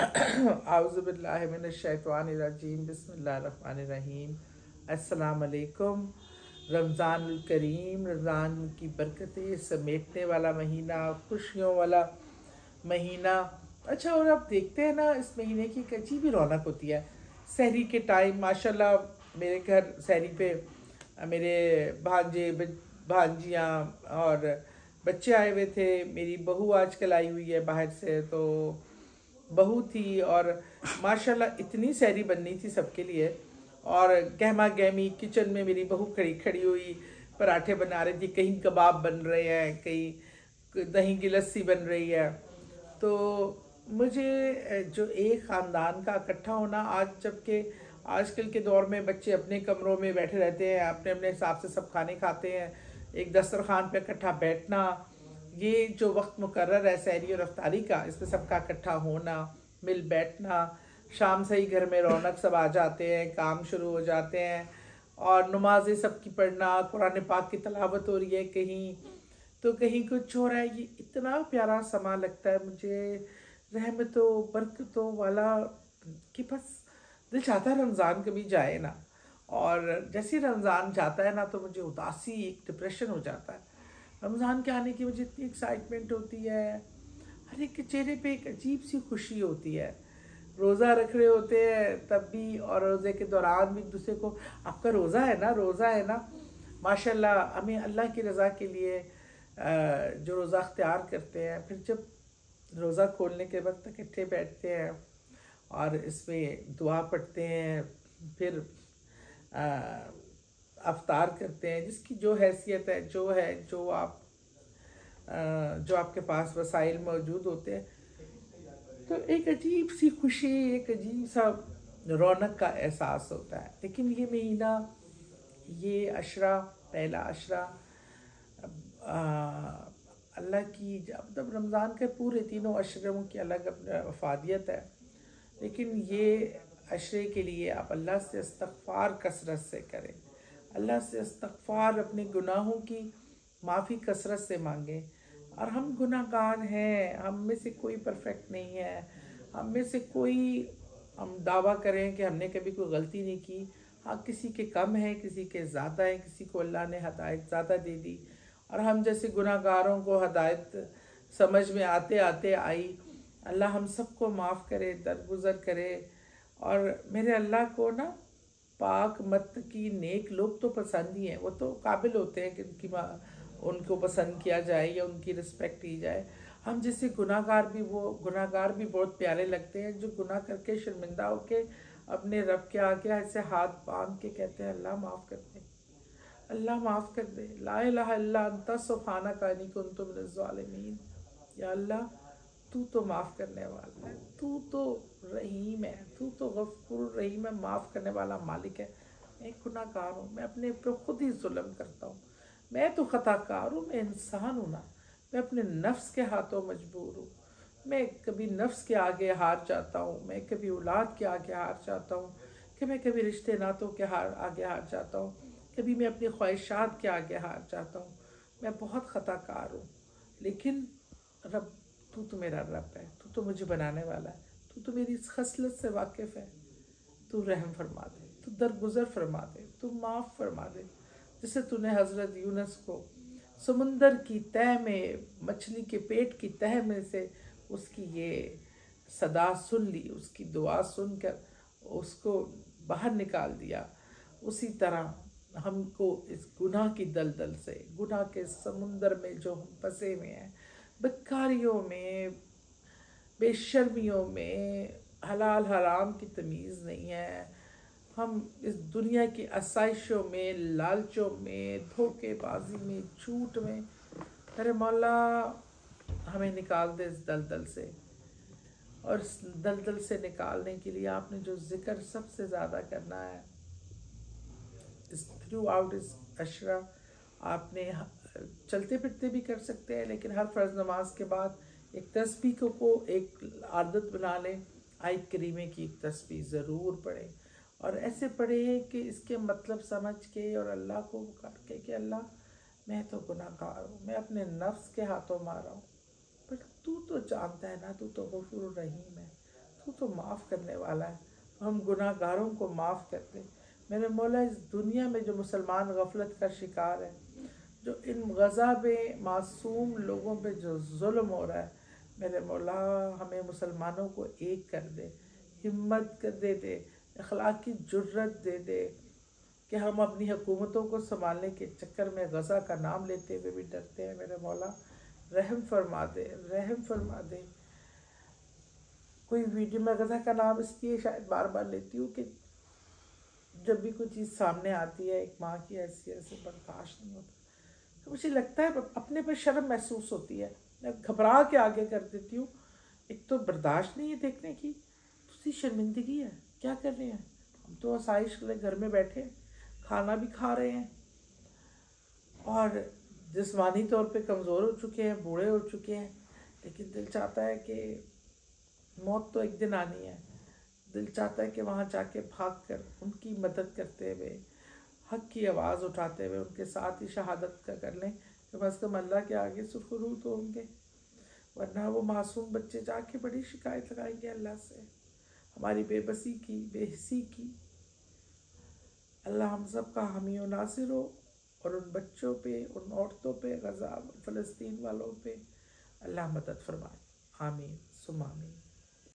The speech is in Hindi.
आउज़ुबिल्लाहि मिनश्शैतानिर्रजीम बिस्मिल्लाहिर्रहमानिर्रहीम। अस्सलाम वालेकुम। रमज़ानुल करीम, रमज़ान की बरकतें समेटने वाला महीना, खुशियों वाला महीना। अच्छा, और आप देखते हैं ना, इस महीने की एक अजीब ही रौनक होती है। सहरी के टाइम माशाल्लाह मेरे घर सहरी पे मेरे भांजे भांजियाँ और बच्चे आए हुए थे। मेरी बहू आजकल आई हुई है बाहर से, तो बहू थी और माशाल्लाह इतनी सहरी बननी थी सबके लिए। और गहमा गहमी किचन में मेरी बहू खड़ी खड़ी हुई पराठे बना रही थी, कहीं कबाब बन रहे हैं, कहीं दही की लस्सी बन रही है। तो मुझे जो एक ख़ानदान का इकट्ठा होना, आज जबकि आजकल के दौर में बच्चे अपने कमरों में बैठे रहते हैं, अपने अपने हिसाब से सब खाने खाते हैं, एक दस्तरखान पे इकट्ठा बैठना, ये जो वक्त मुकर्रर है सहरी और अफ्तारी का, इसमें सबका इकट्ठा होना, मिल बैठना, शाम से ही घर में रौनक, सब आ जाते हैं, काम शुरू हो जाते हैं और नमाज़ें सबकी पढ़ना, कुरान पाक की तलावत हो रही है कहीं, तो कहीं कुछ हो रहा है। ये इतना प्यारा समा लगता है मुझे, रहमतों बरकतों वाला, कि बस दिल चाहता है रमज़ान कभी जाए ना। और जैसे ही रमज़ान जाता है ना, तो मुझे उदासी, एक डिप्रेशन हो जाता है। रमज़ान के आने की मुझे इतनी एक्साइटमेंट होती है, हर एक के चेहरे पे एक अजीब सी खुशी होती है। रोज़ा रख रहे होते हैं तब भी, और रोज़े के दौरान भी एक दूसरे को, आपका रोज़ा है ना, रोज़ा है ना। माशाल्लाह हमें अल्लाह की रज़ा के लिए जो रोज़ा अख्तियार करते हैं, फिर जब रोज़ा खोलने के वक्त इकट्ठे बैठते हैं और इसमें दुआ पढ़ते हैं, फिर अफ्तार करते हैं, जिसकी जो हैसियत है, जो है, जो आपके पास वसाइल मौजूद होते हैं, तो एक अजीब सी खुशी, एक अजीब सा रौनक का एहसास होता है। लेकिन ये महीना, ये अशरा, पहला अशरा, अल्लाह की, जब रमज़ान के पूरे तीनों अशरों की अलग अफादियत है, लेकिन ये अशरे के लिए आप अल्लाह से इस्तग़फ़ार कसरत से करें, अल्लाह से इस्तग़फ़ार, अपने गुनाहों की माफ़ी कसरत से मांगें। और हम गुनाहगार हैं, हम में से कोई परफेक्ट नहीं है, हम में से कोई, हम दावा करें कि हमने कभी कोई गलती नहीं की। हाँ, किसी के कम है, किसी के ज़्यादा है, किसी को अल्लाह ने हदायत ज़्यादा दे दी, और हम जैसे गुनाहगारों को हदायत समझ में आते आते आई। अल्लाह हम सबको माफ़ करे, दरगुज़र करे। और मेरे अल्लाह को ना पाक मत की नेक लोग तो पसंद ही हैं, वो तो काबिल होते हैं कि उनको पसंद किया जाए या उनकी रिस्पेक्ट की जाए। हम जैसे गुनाहगार भी, वो गुनाहगार भी बहुत प्यारे लगते हैं, जो गुनाह करके शर्मिंदा होके अपने रब के आगे ऐसे हाथ बांध के कहते हैं, अल्लाह माफ़ कर दे, अल्लाह माफ़ कर दे, ला इलाहा इल्ला अंता सुब्हानका इन्नी कुन्तु मिनज़ ज़ालिमीन। या अल्लाह, तू तो माफ़ करने वाला है, तू तो रहीम है, तू तो गफूर रहीम है, माफ़ करने वाला मालिक है। मैं गुनाहगार हूँ, मैं अपने ऊपर खुद ही जुल्म करता हूँ, मैं तो ख़ताकार हूँ, मैं इंसान हूँ ना, मैं अपने नफ्स के हाथों मजबूर हूँ। मैं कभी नफ्स के आगे हार जाता हूँ, मैं कभी औलाद के आगे हार जाता हूँ, कि मैं कभी रिश्ते नातों के आगे हार जाता हूँ, कभी मैं अपनी ख्वाहिशात के आगे हार जाता हूँ। मैं बहुत ख़ताकार हूँ, लेकिन रब, तू तो मेरा रब है, तू तो मुझे बनाने वाला है, तू तो मेरी इस खसलत से वाकिफ़ है। तू रहम फरमा दे, तू दरगुजर फरमा दे, तू माफ़ फरमा दे। जैसे तूने हज़रत यूनुस को समुंदर की तह में, मछली के पेट की तह में से उसकी ये सदा सुन ली, उसकी दुआ सुनकर उसको बाहर निकाल दिया, उसी तरह हमको इस गुनाह की दलदल से, गुनाह के समुंदर में जो हम फंसे हुए हैं, बदकारियों में, बेशर्मियों में, हलाल हराम की तमीज़ नहीं है, हम इस दुनिया की आसाइशों में, लालचों में, धोखेबाजी में, झूठ में, अरे मौला हमें निकाल दे इस दलदल से। और इस दलदल से निकालने के लिए आपने जो ज़िक्र सबसे ज़्यादा करना है इस थ्रू आउट इस अशरा, आपने चलते फिरते भी कर सकते हैं, लेकिन हर फ़र्ज़ नमाज के बाद एक तस्बीह को एक आदत बना लें, आयत करीमे की एक तस्बीह ज़रूर पढ़ें, और ऐसे पढ़े कि इसके मतलब समझ के और अल्लाह को करके कि अल्लाह, मैं तो गुनाहगार हूँ, मैं अपने नफ्स के हाथों मारा हूँ, पर तू तो जानता है ना, तू तो गफूर रहीम है, तू तो माफ़ करने वाला है, हम गुनाहगारों को माफ़ कर दे। मेरे मौला, इस दुनिया में जो मुसलमान गफलत का शिकार है, जो इन गज़ा में मासूम लोगों पे जो जुल्म हो रहा है, मेरे मौला हमें मुसलमानों को एक कर दे, हिम्मत कर दे, अखलाक की जुर्रत दे दे कि हम अपनी हुकूमतों को संभालने के चक्कर में गज़ा का नाम लेते हुए भी डरते हैं। मेरे मौला रहम फरमा दे, रहम फरमा दे। कोई वीडियो में गज़ा का नाम इसलिए शायद बार बार लेती हूँ कि जब भी कोई चीज़ सामने आती है एक माँ की हैसियत से बर्दाश्त नहीं होता, तो मुझे लगता है अपने पर शर्म महसूस होती है, मैं घबरा के आगे कर देती हूँ। एक तो बर्दाश्त नहीं है देखने की, दूसरी शर्मिंदगी है। क्या कर रहे हैं हम, तो आसाइश के लिए घर में बैठे खाना भी खा रहे हैं और जिस्मानी तौर पे कमज़ोर हो चुके हैं, बूढ़े हो चुके हैं, लेकिन दिल चाहता है कि मौत तो एक दिन आनी है। दिल चाहता है कि वहाँ जाके भाग कर उनकी मदद करते हुए, हक की आवाज़ उठाते हुए उनके साथ ही शहादत का कर लें, कि बस कम अल्लाह के आगे सुरखरू तो होंगे। वरना वो मासूम बच्चे जाके बड़ी शिकायत लगाएंगे अल्लाह से, हमारी बेबसी की, बेहिसी की। अल्लाह हम सब का हामी और नासिर हो, और उन बच्चों पे, उन औरतों पे, गज़ा फ़लस्तीन वालों पे अल्लाह मदद फरमाए। आमीन सुम आमीन।